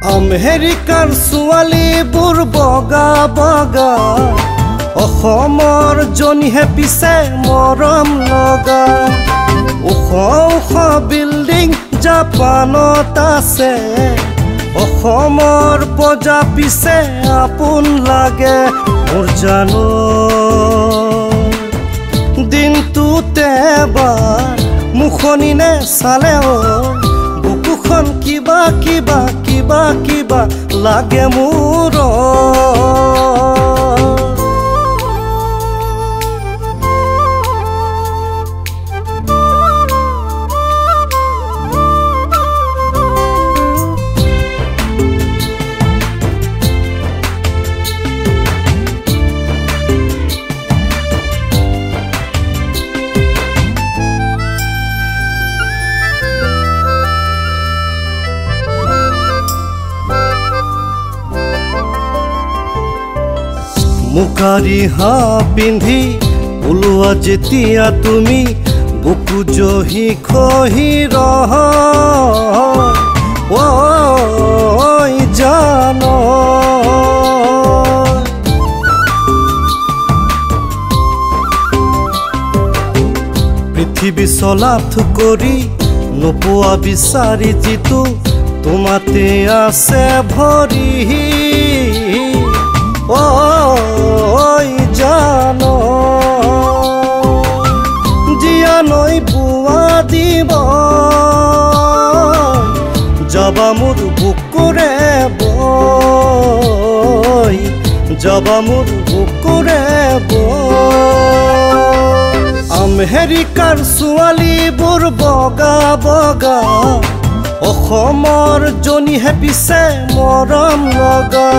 আমেৰিকাৰ ছোৱালীবোৰ বগা বগা অসমৰ জনীহে পিছে মৰম লগা ওখ ওখ বিল্ডিং জাপানত আছে অসমৰ পজা পিছে আপোন লাগে মোৰ জানো দিনটোতে এবাৰ মুখনি নে চালে বুকুখন কিবা কিবা কিবা কিবা লাগে মোৰ মুখাৰী হা পিন্ধি ওলোৱা যেতিয়া তুমি বুকু জহি খহি ৰহ ঐ জান পৃথিৱী চলাথ কৰি নোপোৱা বিচাৰি যিটো তোমাতে আছে ভৰি ঐ জান জিয়ানৈ বুৱা দিব যাবা মোৰ বুকুৰে বৈ যাবা মোৰ বুকুৰে আমেৰিকাৰ ছোৱালীবোৰ বগা বগা অসমৰ জনীহে পিছে মৰম লগা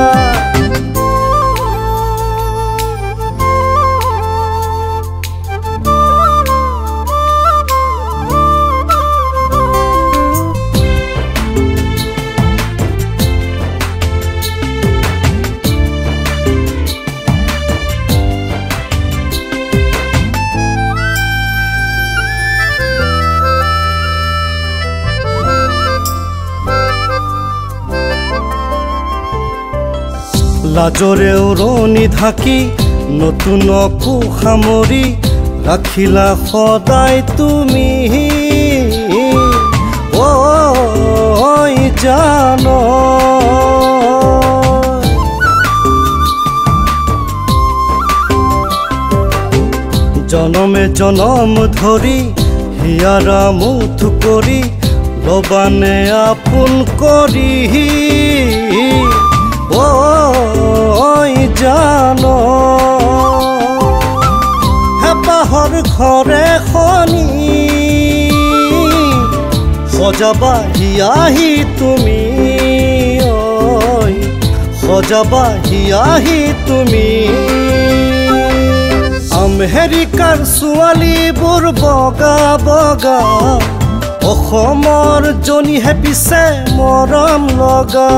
লাজৰে উৰণি ঢাকি নতুনকো সামৰি ৰাখিলা সদায় তুমি ঐ জান জনমে জনম ধৰি হিয়াৰা মুঠ কৰি লবানে আপোন কৰি ঐ জান হেঁপাহৰ ঘৰে খনি সজাবা হিয়াহি তুমি ঐ সজাবা হিয়াহি তুমি আমেৰিকাৰ ছোৱালীবোৰ বগা বগা অসমৰ জনীহে পিছে মৰম লগা